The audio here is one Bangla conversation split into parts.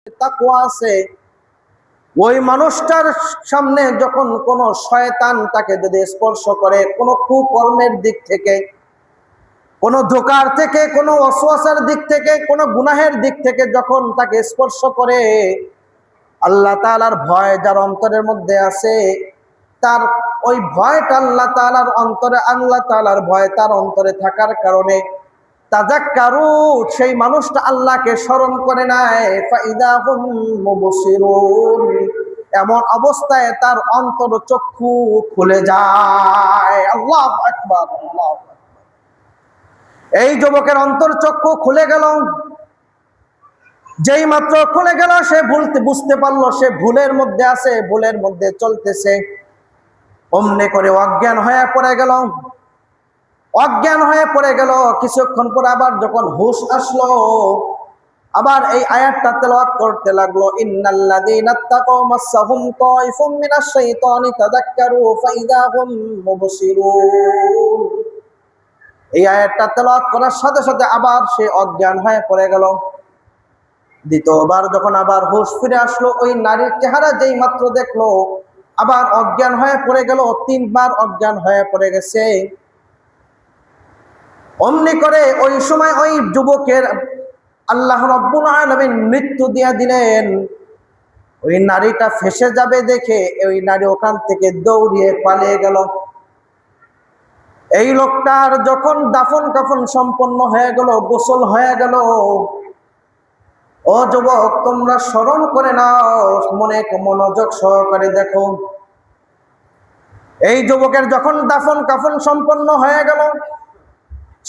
তাকওয়া আছে, ওই মানুষটার সামনে যখন কোনো শয়তান তাকে যদি স্পর্শ করে, কোনো কুকর্মের দিক থেকে, কোনো ধোঁকার থেকে, কোনো ওয়াসওয়াসার দিক থেকে, কোনো গুনাহের দিক থেকে যখন তাকে স্পর্শ করে, আল্লাহ তাআলার ভয় যার অন্তরের মধ্যে আছে, তার ওই ভয়টা আল্লাহ তাআলার ভয় তার অন্তরে থাকার কারণে তাযাক্কারু, সেই মানুষটা আল্লাহকে স্মরণ করে নেয়, ফাইদা হুম মুবসিরুন, এমন অবস্থায় তার অন্তর চক্ষু খুলে যায়। আল্লাহু আকবার, আল্লাহু আকবার। এই যুবকের অন্তর চক্ষু খুলে গেল। যেই মাত্র খুলে গেল, সে বুঝতে পারলো সে ভুলের মধ্যে আছে, ভুলের মধ্যে চলতেছে। অমনে করে অজ্ঞান হয়ে পড়ে গেল। অজ্ঞান হয়ে পড়ে গেল। কিছুক্ষণ পর আবার যখন হুশ আসলো, আবার এই আয়াতটা তেলাওয়াত করতে লাগলো, ইন্নাল্লাযীনা তাকাও মাসসাহুম তায়ফুম মিনাশ শাইতানি তাযাক্কারু ফাইদা হুম মুবসিরুন। এই আয়াতটা তেলাওয়াত করার সাথে সাথে আবার সে অজ্ঞান হয়ে পড়ে গেল। দ্বিতীয়বার যখন আবার হুশ ফিরে আসলো, ওই নারীর চেহারা যেই মাত্র দেখলো, আবার অজ্ঞান হয়ে পড়ে গেল। তিনবার অজ্ঞান হয়ে পড়ে গেছে। অমনি করে ওই সময় ওই যুবকের আল্লাহ রাব্বুল আলামিন মৃত্যু দিয়ে দিলেন। ওই নারীটা ফেসে যাবে দেখে ওই নারী ওখান থেকে দৌড়িয়ে পালিয়ে গেল। এই লোকটার যখন দাফন কাফন সম্পন্ন হয়ে গেল, গোসল হয়ে গেল, ও যুবক তোমরা স্মরণ করে নাও, মনে মনোযোগ সহকারে দেখো। এই যুবকের যখন দাফন কাফন সম্পন্ন হয়ে গেল,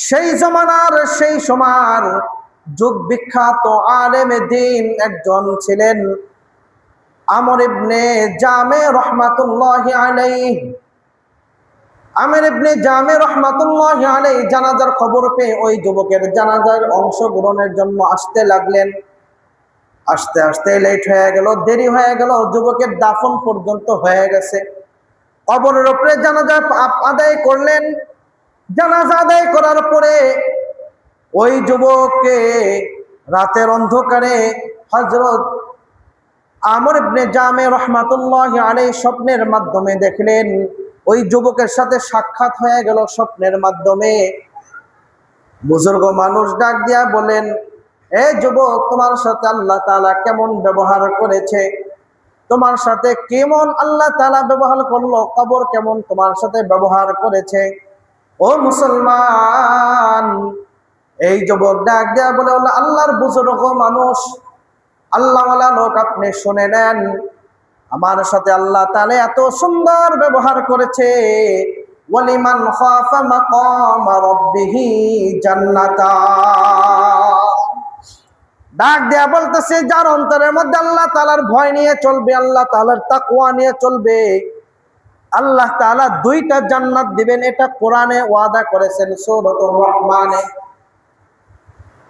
সেই জমানার সেই সময়ের যুগ বিখ্যাত আলেমে দ্বীন একজন ছিলেন আমর ইবনে জামে রহমাতুল্লাহি আলাইহি। আমর ইবনে জামে রহমাতুল্লাহি আলাইহি জানাজার খবর পেয়ে ওই যুবকের জানাজার অংশগ্রহণের জন্য আসতে লাগলেন। আস্তে আস্তে লেট হয়ে গেল, দেরি হয়ে গেল, যুবকের দাফন পর্যন্ত হয়ে গেছে। কবরের উপরে জানাজা আদায় করলেন। জানাজা আদায় করার পরে ওই যুবককে রাতের অন্ধকারে হযরত আমর ইবনে জামে রহমাতুল্লাহি আলাইহি স্বপ্নের মাধ্যমে দেখলেন। ওই যুবকের সাথে সাক্ষাৎ হয়ে গেল স্বপ্নের মাধ্যমে। বুজুর্গ মানুষ ডাক দিয়া বলেন, এ যুবক, তোমার সাথে আল্লাহ তাআলা কেমন ব্যবহার করেছে? তোমার সাথে কেমন আল্লাহ তাআলা ব্যবহার করলো? কবর কেমন তোমার সাথে ব্যবহার করেছে? ও মুসলমান! এই যুবক ডাক দিয়া বলে, আল্লাহর বুজুর্গ মানুষ, আল্লাহওয়ালা লোক, আপনি শুনে নেন, আমার সাথে আল্লাহ তাআলা এত সুন্দর ব্যবহার করেছে। ওয়ালিমান খাফা মাকাম রাব্বিহি জান্নাতান। ডাক দেয়া বলতেছে, যার অন্তরের মধ্যে আল্লাহ তাআলার ভয় নিয়ে চলবে, আল্লাহ তাআলার তাকওয়া নিয়ে চলবে, আল্লাহ তাআলা দুইটা জান্নাত দিবেন। এটা কোরআনে ওয়াদা করেছেন সূরাতুর রহমানে।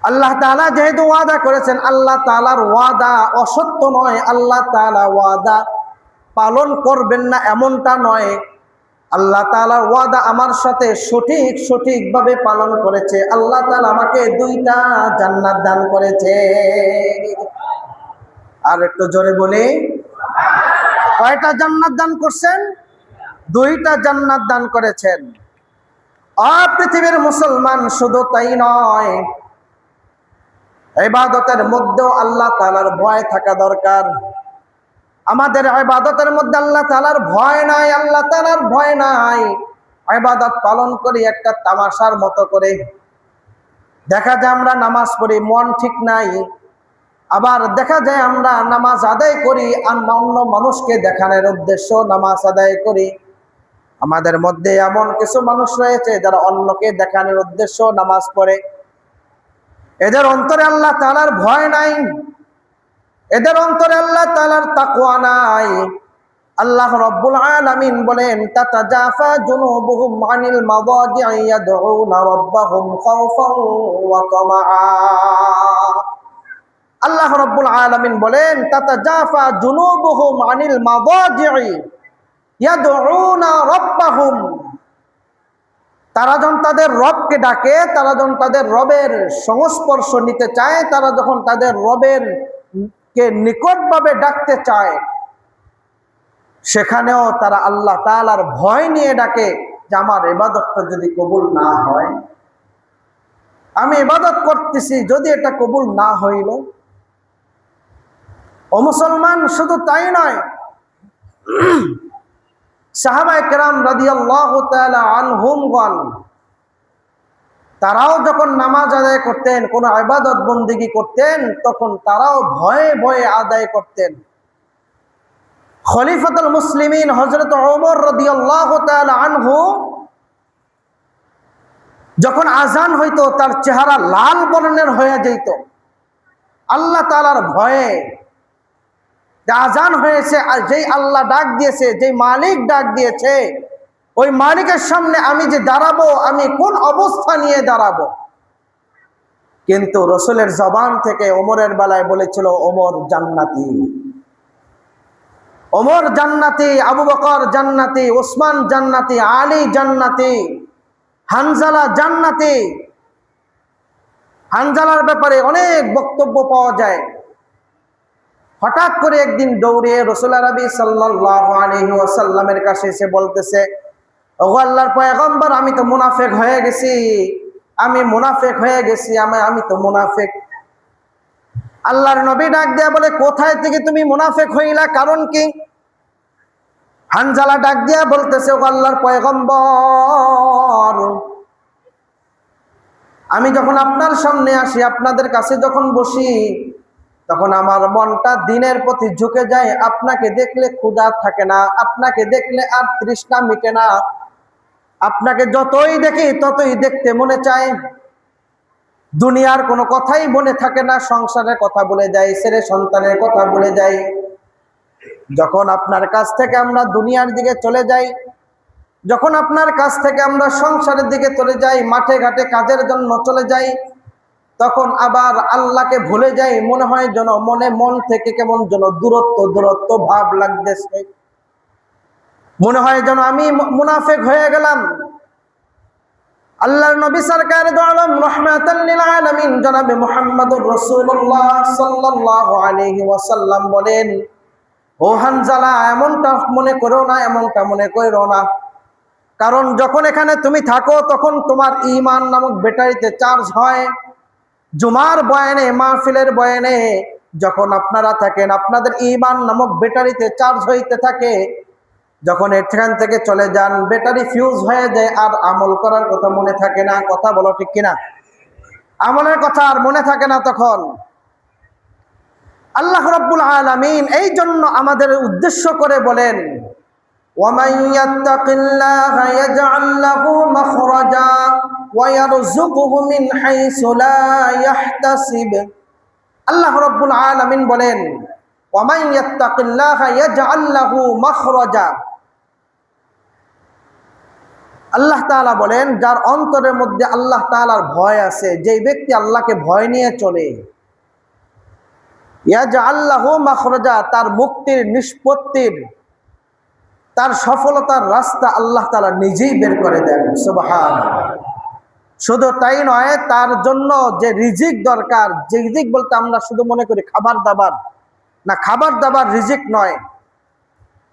আল্লাহ তাআলা যেহেতু ওয়াদা করেছেন, আল্লাহ তাআলার ওয়াদা অসত্য নয়। আল্লাহ তাআলা ওয়াদা পালন করবেন না এমনটা নয়। আল্লাহ তাআলার ওয়াদা আমার সাথে সঠিকভাবে পালন করেছে। আল্লাহ তাআলা আমাকে দুইটা জান্নাত দান করেছে। আর একটু জোরে বলি, কয়টা জান্নাত দান করছেন? দুইটা জান্নাত দান করেছেন। পৃথিবীর মুসলমান, শুধু তাই নয়, ইবাদতের মধ্যেও আল্লাহ তাআলার ভয় থাকা দরকার। আমাদের ইবাদতের মধ্যে আল্লাহ তাআলার ভয় নাই, আল্লাহ তাআলার ভয় নাই। ইবাদত পালন করি একটা তামাশার মতো করে। দেখা যায় আমরা নামাজ পড়ি, মন ঠিক নাই। আবার দেখা যায় আমরা নামাজ আদায় করি অন্য মানুষকে দেখানোর উদ্দেশ্য নামাজ আদায় করি। আমাদের মধ্যে এমন কিছু মানুষ রয়েছে যারা অন্যকে দেখানোর উদ্দেশ্য নামাজ পড়ে। এদের অন্তরে আল্লাহ তাআলার ভয় নাই, এদের অন্তরে আল্লাহ তাআলার তাকওয়া নাই। আল্লাহ রাব্বুল আলামিন বলেন, তাতাজাফা জুনুবুহুম আনিল মাদাজি'i ইয়াদউনা রাব্বাহুম খাওফান ওয়া তামাআ। আল্লাহ রাব্বুল আলামিন বলেন, তাতাজাফা জুনুবুহুম আনিল মাদাজি'i ইয়াদউনা রাব্বাহুম। তারা যখন তাদের রবকে ডাকে, তারা যখন তাদের রবের সংস্পর্শ নিতে চায়, তারা যখন তাদের রবের কে নিকটভাবে ডাকতে চায়, সেখানেও তারা আল্লাহ তাআলার ভয় নিয়ে ডাকে যে আমার ইবাদতটা যদি কবুল না হয়, আমি ইবাদত করতেছি যদি এটা কবুল না হইল। ও মুসলমান, শুধু তাই নয়, সাহাবায়ে কেরাম রাদিয়াল্লাহু তাআলা আনহুমগণ তারাও যখন নামাজ আদায় করতেন, কোন ইবাদত বন্দেগী করতেন, তখন তারাও ভয়ে ভয়ে আদায় করতেন। খলিফাতুল মুসলিমিন হযরত ওমর রাদিয়াল্লাহু তাআলা আনহু যখন আজান হইতো তার চেহারা লাল বর্ণের হয়ে যেত, আল্লাহ তাআলার ভয়ে। আজান হয়েছে, আর যেই আল্লাহ ডাক দিয়েছে, যেই মালিক ডাক দিয়েছে, ওই মালিকের সামনে আমি যে দাঁড়াবো, আমি কোন অবস্থা নিয়ে দাঁড়াবো। কিন্তু রসুলের জবান থেকে ওমরের বেলায় বলেছিল ওমর জান্নাতি, ওমর জান্নাতি, আবু বকর জান্নাতি, ওসমান জান্নাতি, আলী জান্নাতি, হানজালা জান্নাতি। হানজালার ব্যাপারে অনেক বক্তব্য পাওয়া যায়। হঠাৎ করে একদিন দৌড়ে রাসূল আরবি সাল্লাল্লাহু আলাইহি ওয়াসাল্লামের কাছে এসে বলতেছে, ওগো আল্লাহর পয়গম্বর, আমি তো মুনাফিক হয়ে গেছি, আমি মুনাফিক হয়ে গেছি, আমি তো মুনাফিক। আল্লাহর নবী ডাক দেয়া বলে, কোথায় থেকে তুমি মুনাফিক হইলা, কারণ কি? হানজালা ডাক দিয়া বলতেছে, ওগো আল্লাহর পয়গম্বর, আমি যখন আপনার সামনে আসি, আপনাদের কাছে যখন বসি, তখন আমার মনটা দিনের প্রতি ঝুঁকে যায়। আপনাকে দেখলে ক্ষুধা থাকে না, আপনাকে দেখলে আর তৃষ্ণা মিটে না, আপনাকে যতই দেখি ততই দেখতে মনে চায়। দুনিয়ার কোনো কথাই মনে থাকে না, সংসারের কথা বলে যাই, ছেলে সন্তানের কথা বলে যাই। যখন আপনার কাছ থেকে আমরা দুনিয়ার দিকে চলে যাই, যখন আপনার কাছ থেকে আমরা সংসারের দিকে চলে যাই, মাঠে ঘাটে কাজের জন্য চলে যাই, তখন আবার আল্লাহকে ভুলে যাই। মনে হয় যেন মন থেকে কেমন যেন দূরত্ব দূরত্ব ভাব লাগতেছে, মনে হয় যেন আমি মুনাফিক হয়ে গেলাম। আল্লাহর নবী সরকার দু আলম রাহমাতাল লিল আলামিন জনাবে মুহাম্মদুর রাসূলুল্লাহ সাল্লাল্লাহু আলাইহি ওয়াসাল্লাম বলেন, ও হানজালা, এমনটা মনে করো না, এমনটা মনে করো না। কারণ যখন এখানে তুমি থাকো, তখন তোমার ঈমান নামক ব্যাটারিতে চার্জ হয়। জুমার বয়ানে, মাহফিলের বয়ানে যখন আপনারা থাকেন, আপনাদের ঈমান নামক ব্যাটারিতে চার্জ হইতে থাকে। যখন এখান থেকে চলে যান, ব্যাটারি ফিউজ হয়ে যায়, আর আমল করার কথা মনে থাকে না। কথা বলো ঠিক কিনা? আমলের কথা আর মনে থাকে না তখন। আল্লাহ রাব্বুল আলামিন এই জন্য আমাদের উদ্দেশ্য করে বলেন, ওয়ামান ইয়াত্তাকিল্লাহা ইয়াজআল লাহু মাখরাজা ওয়া ইয়ারযুকুহু মিন হাইসু লা ইয়াহতাসিব। আল্লাহ রাব্বুল আলামিন বলেন, ওয়ামান ইয়াত্তাকিল্লাহা ইয়াজআল লাহু মাখরাজা। আল্লাহ তাআলা বলেন, যার অন্তরের মধ্যে আল্লাহ তাআলার ভয় আছে, যেই ব্যক্তি আল্লাহকে ভয় নিয়ে চলে, ইয়াজআল লাহু মাখরাজা, তার মুক্তির, নিষ্পত্তির, তার সফলতার রাস্তা আল্লাহ তাআলা নিজেই বের করে দেন। সুবহানাল্লাহ। শুধু তাই নয়, তার জন্য যে রিজিক দরকার, যে রিজিক বলতে আমরা শুধু মনে করি খাবার দাবার, না, খাবার দাবার রিজিক নয়।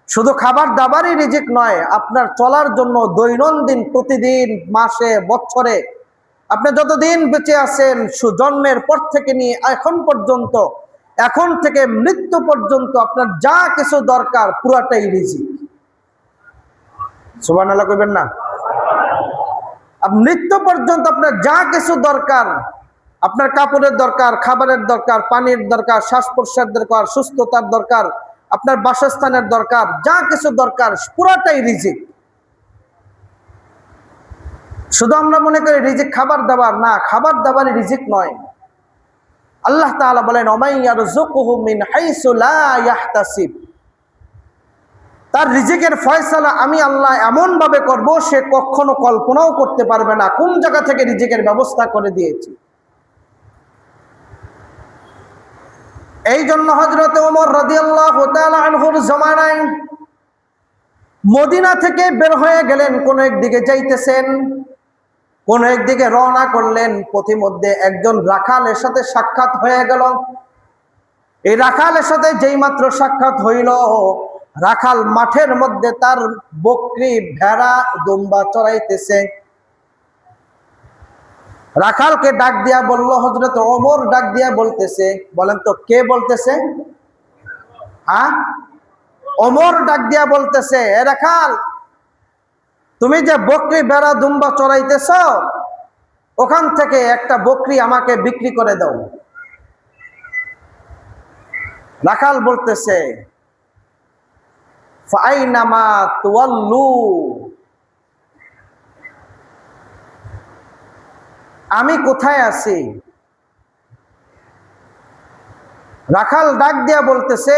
শুধু খাবার দাবারই রিজিক নয়, আপনার চলার জন্য দৈনন্দিন, প্রতিদিন, মাসে, বছরে, আপনি যতদিন বেঁচে আছেন, জন্মের পর থেকে নিয়ে এখন পর্যন্ত, এখন থেকে মৃত্যু পর্যন্ত আপনার যা কিছু দরকার পুরাটাই রিজিক। সুবহানাল্লাহ কইবেন না? মৃত্যু পর্যন্ত আপনার যা কিছু দরকার, আপনার কাপড়ের দরকার, খাবারের দরকার, পানির দরকার, শ্বাস প্রশ্বাসের দরকার, সুস্থতার দরকার, আপনার বাসস্থানের দরকার, যা কিছু দরকার পুরাটাই রিজিক। শুধু আমরা মনে করি রিজিক খাবার দাবার, না, খাবার দাবারই রিজিক নয়। আল্লাহ তাআলা বলেন, ওমাই ইয়ারযুকুহু মিন হাইসু লা ইয়াহতাসিব। তার রিজিকের ফয়সালা আমি আল্লাহ এমন ভাবে করব, সে কখনো কল্পনাও করতে পারবে না কোন জায়গা থেকে রিজিকের ব্যবস্থা করে দিয়েছি। এই জন্য হযরত ওমর রাদিয়াল্লাহু তাআলা আনহুর জামানায় মদিনা থেকে বের হয়ে গেলেন, কোন একদিকে যাইতেছেন, কোন একদিকে রওনা করলেন। পথিমধ্যে একজন রাখালের সাথে সাক্ষাৎ হয়ে গেল। এই রাখালের সাথে যেই মাত্র সাক্ষাৎ হইল, রাখাল মাঠের মধ্যে তার বকরি, ভেড়া, দুম্বা চড়াইতেছে। রাখালকে ডাক দিয়া বলল, হযরত ওমর ডাক দিয়া বলতেছে, বলেন তো কে বলতেছে? হ্যাঁ, ওমর ডাক দিয়া বলতেছে, এ রাখাল, তুমি যে বকরি, ভেড়া, দুম্বা চড়াইতেছ, ওখান থেকে একটা বকরি আমাকে বিক্রি করে দাও। রাখাল বলতেছে, ফাইনামা তুওয়াল্লু, আমি কোথায় আছি? রাখাল ডাক দিয়া বলতেছে,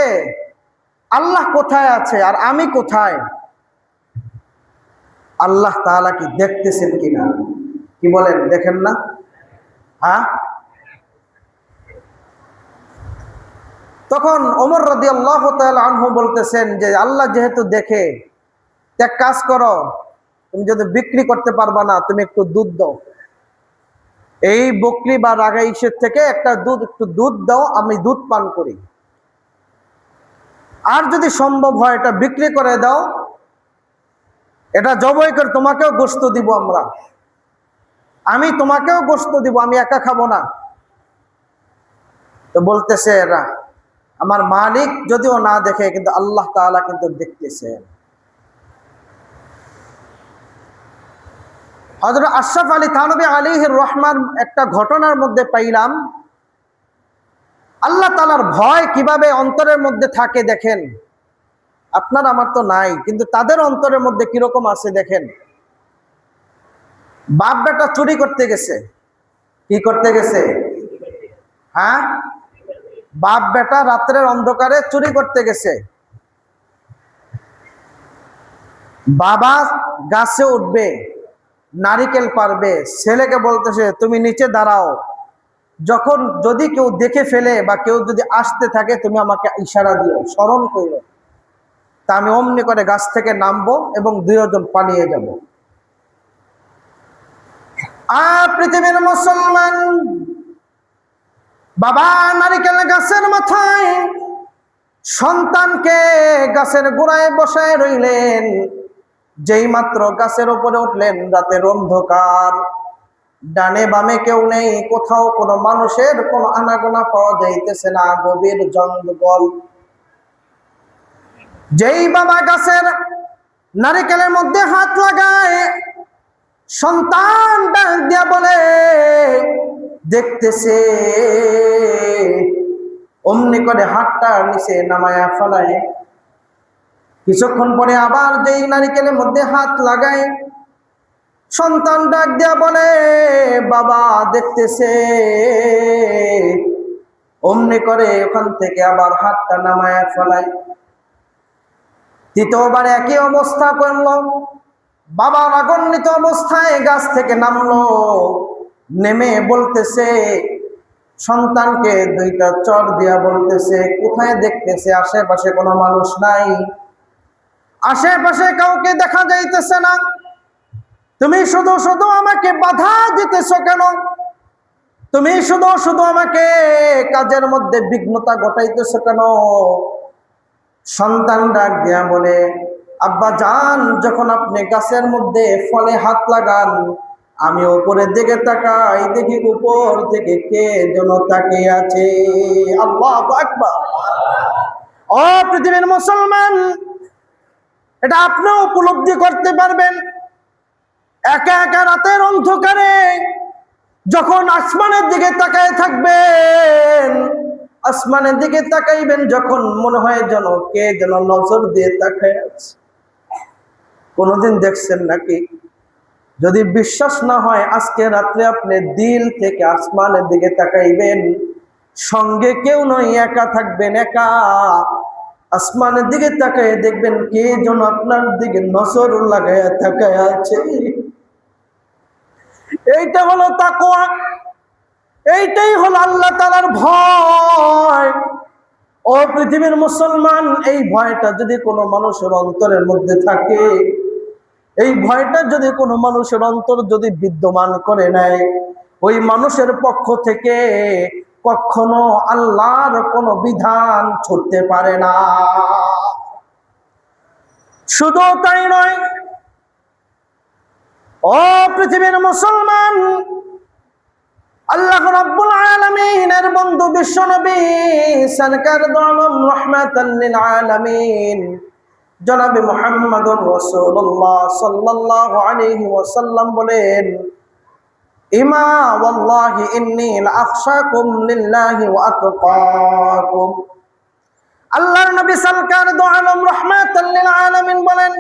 আল্লাহ কোথায় আছে আর আমি কোথায়? আল্লাহ তাআলা কি দেখতেছেন কিনা? কি বলেন, দেখেন না? হ্যাঁ। তখন ওমর রাদিয়াল্লাহু তাআলা আনহু বলতেছেন যে আল্লাহ যেহেতু দেখে, এক কাজ করো, তুমি যদি বিক্রি করতে পারবা না, তুমি একটু দুধ দাও, এই বকরি বা রাগাইশের থেকে একটু দুধ দাও, আমি দুধ পান করি। আর যদি সম্ভব হয় এটা বিক্রি করে দাও, এটা জবাই করে তোমাকেও গোশত দিব, আমি তোমাকেও গোশত দিব, আমি একা খাবো না। তো বলতেছে এরা, আমার মালিক যদিও না দেখে, কিন্তু আল্লাহ তাআলা কিন্তু দেখতেছে। হযরত আশরাফ আলী থানভী আলাইহির রহমান একটা ঘটনার মধ্যে পাইলাম, আল্লাহ তাআলার ভয় কিভাবে অন্তরের মধ্যে থাকে দেখেন। আপনার আমার তো নাই, কিন্তু তাদের অন্তরের মধ্যে কিরকম আছে দেখেন। বাপ বেটা চুরি করতে গেছে। কি করতে গেছে? হ্যাঁ, বাপ বেটা রাত্রের অন্ধকারে চুরি করতে গেছে। বাবা গাছে উঠবে, নারিকেল পারবে, ছেলেকে বলতেছে তুমি নিচে দাঁড়াও, যখন যদি কেউ দেখে ফেলে বা কেউ যদি আসতে থাকে, তুমি আমাকে ইশারা দিও, স্মরণ করো, তা আমি অমনি করে গাছ থেকে নামবো এবং দুইজন পালিয়ে যাব। পৃথিবীর মুসলমান, বাবা নারিকেল গাছের মাথায় সন্তানকে গাছের গোড়ায় বসায় রইলেন। যেই মাত্র গাছের উপরে উঠলেন, রাতের অন্ধকার, ডানে বামে কেউ নেই, কোথাও কোনো মানুষের কোনো আনাগোনা পাওয়া যাইতেছে না, গভীর জঙ্গল। যেই বাবা গাছের নারিকেলের মধ্যে হাত লাগায়, সন্তান ডাক দিয়া বলে, দেখতেছে, অমনি করে হাতটা নিচে নামায়া ফেলায়। কিছুক্ষণ পরে আবার যেই নারিকেলের মধ্যে হাত লাগায়, সন্তান ডাক দিয়া বলে, বাবা দেখতেছে, অমনি করে ওখান থেকে আবার হাতটা নামায়া ফেলায়। তৃতীয়বার একই অবস্থা করলো। বাবা রাগান্বিত অবস্থায় গাছ থেকে নামলো, নেমে বলতেছে, সন্তানকে দুইটা চড় দিয়া বলতেছে, কোথায় দেখতেছে? আশেপাশে কোনো মানুষ নাই, আশেপাশে কাউকে দেখা যাইতেছে না, তুমি শুধু শুধু আমাকে বাধা দিতেছ কেন? তুমি শুধু শুধু আমাকে কাজের মধ্যে বিঘ্নতা ঘটাইতেছ কেন? সন্তান ডাক দিয়া বলে, আব্বা জান, যখন আপনি গাছের মধ্যে ফলে হাত লাগান, আমি উপরের দিকে তাকাই, দেখি উপর থেকে কে যেন তাকিয়ে আছে। আল্লাহু আকবার। ও পৃথিবীর মুসলমান, এটা আপনিও উপলব্ধি করতে পারবেন। একা একা রাতের অন্ধকারে যখন আসমানের দিকে তাকায় থাকবেন, আসমানের দিকে তাকাইবেন, যখন মনে হয় যেন কে যেন নজর দিয়ে তাকায় আছে। কোনদিন দেখছেন নাকি? যদি বিশ্বাস না হয়, আজকে রাত্রে আপনি দিল থেকে আসমানের দিকে তাকাইবেন, সঙ্গে কেউ নয়, একা থাকবেন, একা আসমানের দিকে তাকায় দেখবেন কে যেন আপনার দিকে নজর লাগায় তাকায় আছে। এইটা হলো তাকওয়া, এইটাই হলো আল্লাহ তাআলার ভয়। ও পৃথিবীর মুসলমান, এই ভয়টা যদি কোনো মানুষের অন্তরের মধ্যে থাকে, এই ভয়টা যদি কোনো মানুষের অন্তর যদি বিদ্যমান করে নেয়, ওই মানুষের পক্ষ থেকে কখনো আল্লাহর কোনো বিধান ছুটতে পারে না। শুধু তাই নয়, ও পৃথিবীর মুসলমান, আল্লাহ রাব্বুল আলামিনের বন্ধু বিশ্বনবী সরকার দু আলম রাহমাতাল লিল আলামিন জনাবে মুহাম্মদুর রাসূলুল্লাহ সাল্লাল্লাহু আলাইহি ওয়াসাল্লাম বলেন, ইমা ওয়াল্লাহি ইন্নী লাআখশাকুম লিল্লাহি ওয়া আতকাকুম। আল্লাহর নবী সরকার দু আলম রাহমাতাল লিল আলামিন বলেন,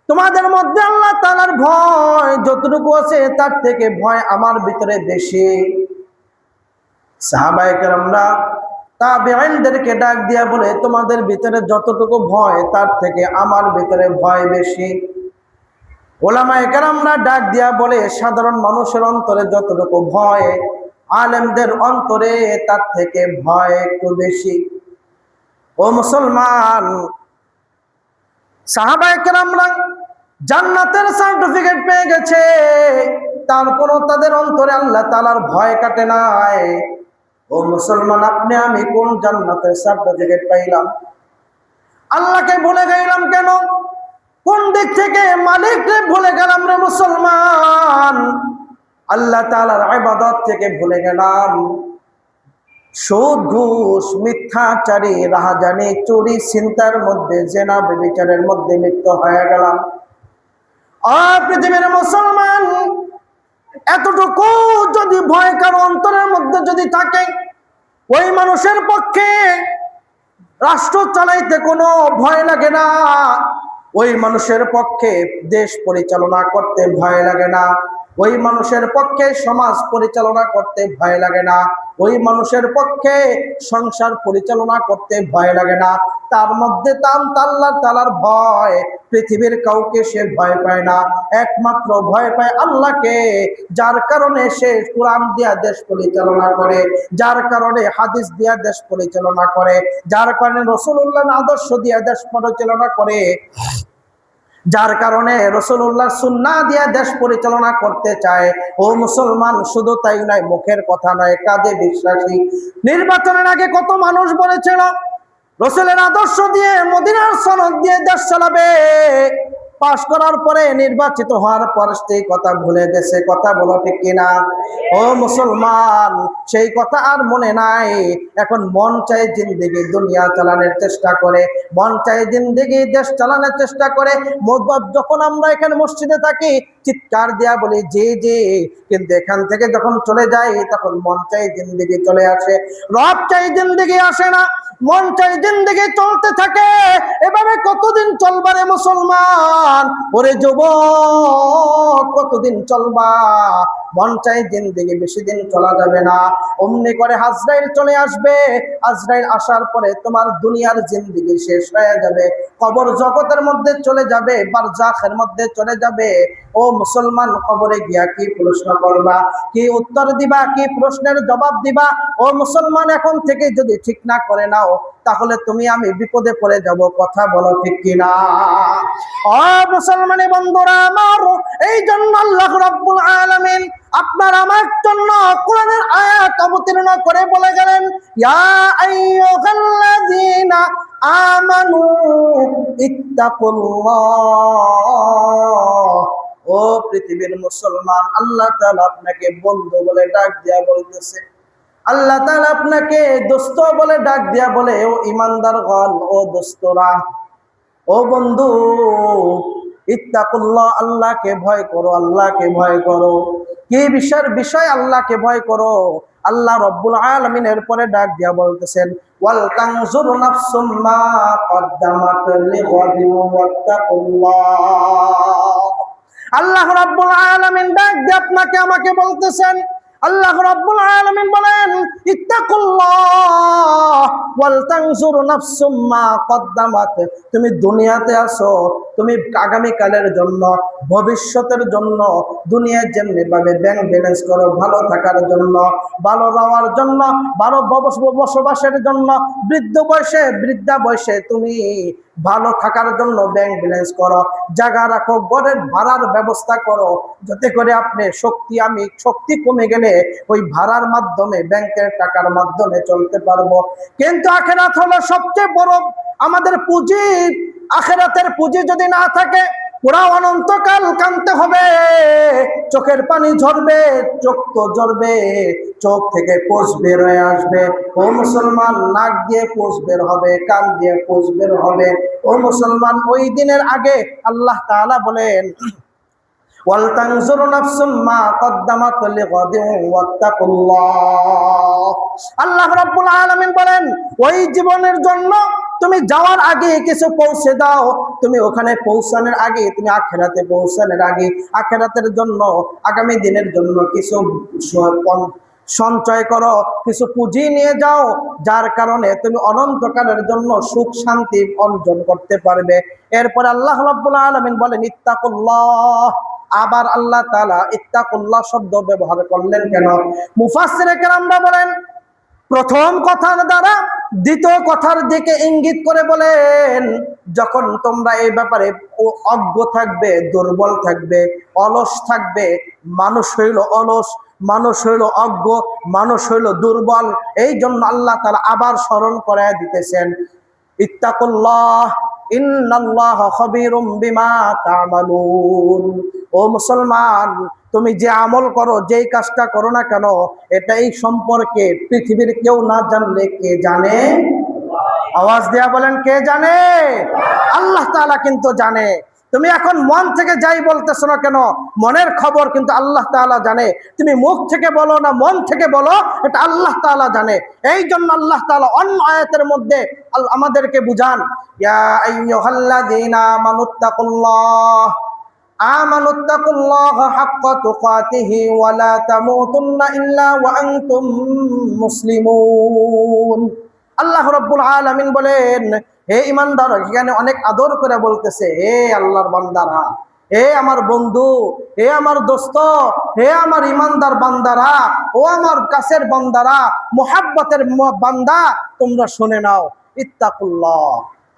তোমাদের মধ্যে আল্লাহ তাআলার ভয় যতটুকু আছে তার থেকে ভয় আমার ভিতরে বেশি। সাহাবায়ে কেরামরা তাবেঈনদেরকে ডাক দিয়া বলে, তোমাদের ভিতরে যতটুকু ভয় তার থেকে আমার ভিতরে ভয় বেশি। উলামায়ে কেরামরা ডাক দিয়া বলে, সাধারণ মানুষের অন্তরে যতটুকু ভয় আলেমদের অন্তরে তার থেকে ভয় একটু বেশি। ও মুসলমান, সাহাবায়ে কেরামরা জান্নাতের সার্টিফিকেট পেয়ে গেছে, তারপরও তাদের অন্তরে আল্লাহ তাআলার ভয় কাটে নাই। ও মুসলমান, আপনি আমি কোন জান্নাতের সার্টিফিকেট পাইলাম? আল্লাহকে ভুলে গেলাম কেন? কোন দিক থেকে মালিককে ভুলে গেলাম রে মুসলমান? আল্লাহ তাআলার ইবাদত থেকে ভুলে গেলাম। সুদ, ঘুষ, মিথ্যাচারী, রাহাজানি, চুরি, ছিনতাইয়ের মধ্যে, জিনা, ব্যভিচারের মধ্যে লিপ্ত হয়ে গেলাম। পৃথিবীর মুসলমান, এতটুকু যদি ভয় কারো অন্তরের মধ্যে যদি থাকে, ওই মানুষের পক্ষে রাষ্ট্র চালাইতে কোনো ভয় লাগে না, ওই মানুষের পক্ষে দেশ পরিচালনা করতে ভয় লাগে না, ওই মানুষের পক্ষে সমাজ পরিচালনা করতে ভয় লাগে না, ওই মানুষের পক্ষে সংসার পরিচালনা করতে ভয় লাগে না। তার মধ্যে আল্লাহ তাআলার ভয়। পৃথিবীর কাউকে সে ভয় পায় না, একমাত্র ভয় পায় আল্লাহকে, যার কারণে সে কোরআন দিয়া দেশ পরিচালনা করে, যার কারণে হাদিস দিয়া দেশ পরিচালনা করে, যার কারণে রাসূলুল্লাহর আদর্শ দিয়া দেশ পরিচালনা করে, যার কারণে রাসূলুল্লাহর সুন্নাহ দিয়ে দেশ পরিচালনা করতে চায়। ও মুসলমান, শুধু তাই নয়, মুখের কথা নয়, কাজে বিশ্বাসী। নির্বাচনের আগে কত মানুষ বলেছিল রাসূলের আদর্শ দিয়ে, মদিনার সনদ দিয়ে দেশ চালাবে, পাশ করার পরে, নির্বাচিত হওয়ার পর সেই কথা ভুলে গেছে। কথা বলো ঠিক কিনা? ও মুসলমান, সেই কথা আর মনে নাই। এখন মন চাই জিন্দেগি দুনিয়া চালানোর চেষ্টা করে, মন চাই জিন্দেগি দেশ চালানোর চেষ্টা করে। যখন আমরা এখানে মসজিদে থাকি চিৎকার দিয়া বলি জি জি, কিন্তু এখান থেকে যখন চলে যাই তখন মন চাই জিন্দেগি চলে আসে, রব চাই জিন্দেগি আসে না। মন চাই জিন্দেগি চলতে থাকে। এভাবে কতদিন চলবারে মুসলমান? ওরে যুবক, কতদিন চলবা? মন চাই জিন্দেগি বেশি দিন চলা যাবে না। অমনি করে আজরাইল চলে আসবে। আজরাইল আসার পরে তোমার দুনিয়ার জিন্দেগি শেষ হয়ে যাবে, কবর জগতের মধ্যে চলে যাবে, বারজাখের মধ্যে চলে যাবে। ও মুসলমান, কবরে গিয়া কি প্রশ্ন করবা? কি উত্তর দিবা? কি প্রশ্নের জবাব দিবা? ও মুসলমান, এখন থেকে যদি ঠিক না করে নাও তাহলে তুমি আমি বিপদে পড়ে যাব। কথা বলো ঠিক কিনা? ও মুসলমানি বন্ধুরা আমার, এই জন্য আল্লাহ রাব্বুল আলামিন আপনার আমার জন্য কোরআনের আয়াত অবতীর্ণ করে বলে গেলেন, ইয়া আইয়ুহাল্লাযীনা আমানু ইত্তাকুল্লাহ। ও পৃথিবীর মুসলমান, আল্লাহ তাআলা আপনাকে বন্ধু বলে ডাক দিয়া বলতেছে, আল্লাহ তাআলা আপনাকে দোস্ত বলে ডাক দিয়া বলে, ও ইমানদারগণ, ও দোস্তরা, ও বন্ধু, ইত্তাকুল্লাহ, আল্লাহকে ভয় করো, আল্লাহকে ভয় করো। কি বিষয়? আল্লাহকে ভয় করো। আল্লাহ রাব্বুল আলামিনের পরে ডাক দিয়া বলতেছেন, ওয়াল তানজুর নাফসুম মা কদ্দামাত লিগাদিন ওয়াত্তাকুল্লাহ। আল্লাহ রাব্বুল আলামিন ডাক দিয়ে আপনাকে আমাকে বলতেছেন, আল্লাহ রাব্বুল আলামিন বলেন, ইত্তাকুল্লাহ ওয়াল তানজুর নাফসুম মা কদ্দামাত। তুমি দুনিয়াতে আসো, তুমি আগামী কালের জন্য, ভবিষ্যতের জন্য দুনিয়ার যেমনি ভাবে ব্যাংক ব্যালেন্স করো, ভালো থাকার জন্য, ভালো রওয়ার জন্য, ভালো বসবাসের জন্য, বৃদ্ধা বয়সে তুমি ভালো থাকার জন্য ব্যাংক ব্যালেন্স করো, জায়গা রাখো, ঘরের ভাড়ার ব্যবস্থা করো, যাতে করে আপনি শক্তি কমে গেলে ওই ভাড়ার মাধ্যমে, ব্যাংকের টাকার মাধ্যমে চলতে পারবো। কিন্তু আখিরাত হলো সবচেয়ে বড় আমাদের পুঁজি। আখিরাতের পুঁজি যদি না থাকে, পুরা অনন্তকাল কাঁদতে হবে, চোখের পানি ঝরবে, চোখ তো ঝরবে, চোখ থেকে পোষ বের হয়ে আসবে। ও মুসলমান, নাক দিয়ে পোষ বের হবে, কান দিয়ে পোষ বের হবে। ও মুসলমান, ওই দিনের আগে আল্লাহ তাআলা বলেন, ওয়ালতানজুর নাফসুম মা কদ্দামাত লিগাদিন ওয়াত্তাকুল্লাহ। আল্লাহ রাব্বুল আলামিন বলেন, ওই জীবনের জন্য তুমি যাওয়ার আগে কিছু পৌঁছে দাও। তুমি ওখানে পৌঁছানোর আগে, তুমি আখিরাতে পৌঁছানোর আগে, আখিরাতের জন্য, আগামী দিনের জন্য কিছু সঞ্চয় করো, কিছু পুঁজি নিয়ে যাও, যার কারণে তুমি অনন্তকালের জন্য সুখ শান্তি অর্জন করতে পারবে। এরপর আল্লাহ রাব্বুল আলামিন বলেন, ইত্তাকুল্লাহ। আবার আল্লাহ তাআলা ইত্তাকুল্লাহ শব্দ ব্যবহার করলেন কেন? মুফাসসিরে কেরামরা বলেন, প্রথম কথার দ্বারা দ্বিতীয় কথার দিকে ইঙ্গিত করে বলেন, যখন তোমরা এই ব্যাপারে অজ্ঞ থাকবে, দুর্বল থাকবে, অলস থাকবে, মানুষ হইল অলস, মানুষ হইল অজ্ঞ, মানুষ হইল দুর্বল, এই জন্য আল্লাহ তাআলা আবার স্মরণ করায় দিতেছেন, ইত্তাকুল্লাহ ইন্নাল্লাহা খাবীরুম বিমা তা'মালুন। ও মুসলমান, তুমি যে আমল করো, যেই কাজটা করো না কেন, এটা এই সম্পর্কে পৃথিবীর কেউ না জানলে কে জানে? আওয়াজ দেয়া বলেন, কে জানে? আল্লাহ তাআলা কিন্তু জানে। তুমি এখন মন থেকে যাই বলতেছো না কেন, মনের খবর কিন্তু আল্লাহ তাআলা জানে। তুমি মুখ থেকে বলো না মন থেকে বলো, এটা আল্লাহ তাআলা জানে। এই জন্য আল্লাহ তাআলা অন্য আয়াতের মধ্যে আমাদেরকে বুঝান, ইয়া আইয়ুহাল্লাযীনা আমানুত্তাকুল্লাহ আমানুত্তাকুল্লাহ হাক্কা তুকাতিহি ওয়া লা তামুতুন্না ইল্লা ওয়া আনতুম মুসলিমুন। আল্লাহ রাব্বুল আলামিন বলেন, হে ঈমানদার, এখানে অনেক আদর করে বলতেছে, হে আল্লাহর বান্দারা, হে আমার বন্ধু, হে আমার দোস্ত, হে আমার ঈমানদার বান্দারা, ও আমার কাছের বান্দারা, মুহাব্বতের বান্দা, তোমরা শুনে নাও, ইত্তাকুল্লাহ,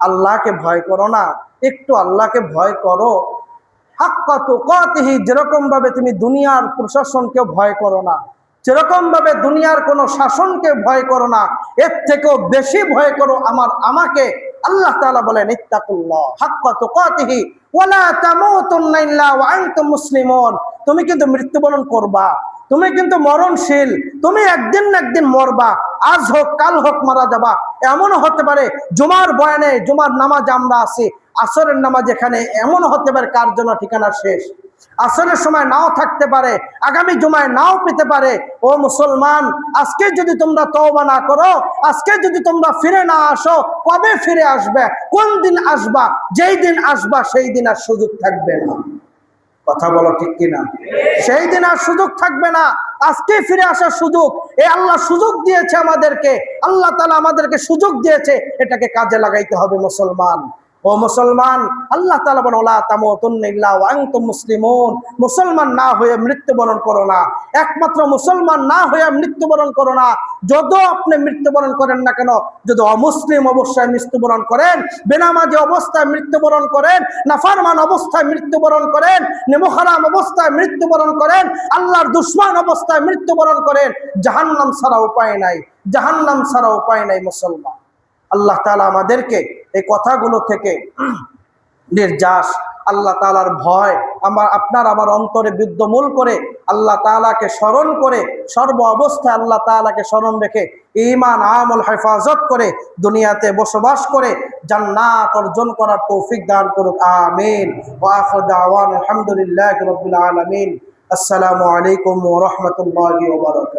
আল্লাহকে ভয় করো না, একটু আল্লাহকে ভয় করো। হাক্কা তুকাতিহি, যেরকম ভাবে তুমি দুনিয়ার প্রশাসনকে ভয় করো না, যেরকম ভাবে দুনিয়ার কোন শাসনকে ভয় করো না, এর থেকেও বেশি ভয় করো আমাকে। আল্লাহ তাআলা বলেন, ইত্তাকুল্লাহ হাক্কা তুকাতিহি ওয়া লা তামুতুন্না ইল্লা ওয়া আনতুম মুসলিমুন। তুমি কিন্তু মৃত্যুবরণ করবা, তুমি কিন্তু মরণশীল, তুমি একদিন না একদিন মরবা, আজ হোক কাল হোক মারা যাবা। এমন হতে পারে জুমার বয়ানে, জুমার নামাজ আমরা আছি, আসরের নামাজ এখানে এমন হতে পারে কার জন্য ঠিকানা শেষ, আসরের সময় নাও থাকতে পারে, আগামী জুমায় নাও পেতে পারে। ও মুসলমান, আজকে যদি তোমরা তওবা না করো, আজকে যদি তোমরা ফিরে না আসো, কবে ফিরে আসবে? কোন দিন আসবা? যেই দিন আসবা সেই দিন আর সুযোগ থাকবে না। কথা বলো ঠিক কিনা? সেই দিন আর সুযোগ থাকবে না। আজকে ফিরে আসার সুযোগ, এই আল্লাহ সুযোগ দিয়েছে আমাদেরকে, আল্লাহ তাআলা আমাদেরকে সুযোগ দিয়েছে, এটাকে কাজে লাগাইতে হবে মুসলমান। ও মুসলমান, আল্লাহ তাআলা বলেন, ওয়ালা তামুতুন্না ইল্লা ওয়া আনতুম মুসলিমুন। মুসলমান না হয়ে মৃত্যুবরণ করো না, একমাত্র মুসলমান না হয়ে মৃত্যুবরণ করো না। যত আপনি মৃত্যুবরণ করেন না কেন, যদি অমুসলিম অবস্থায় মৃত্যুবরণ করেন, বেনামাজি অবস্থায় মৃত্যুবরণ করেন, নাফরমান অবস্থায় মৃত্যুবরণ করেন, নেমোখারাম অবস্থায় মৃত্যুবরণ করেন, আল্লাহর দুশমন অবস্থায় মৃত্যুবরণ করেন, জাহান্নাম ছাড়া উপায় নাই, জাহান্নাম ছাড়া উপায় নাই মুসলমান। আল্লাহ তাআলা আমাদেরকে এই কথাগুলো থেকে নির্যাস, আল্লাহ তাআলার ভয় আমার অন্তরে বিদ্যমূল করে, আল্লাহ তাআলাকে স্মরণ করে, সর্ব অবস্থায় আল্লাহ তাআলাকে স্মরণ রেখে ঈমান আমল হেফাজত করে দুনিয়াতে বসবাস করে জান্নাত অর্জন করার তৌফিক দান করুক, আমিন। ওয়া আখিরু দাওয়ানা আলহামদুলিল্লাহি রাব্বিল আলামিন। আসসালামু আলাইকুম ওয়া রাহমাতুল্লাহি ওয়া বারাকাতুহু।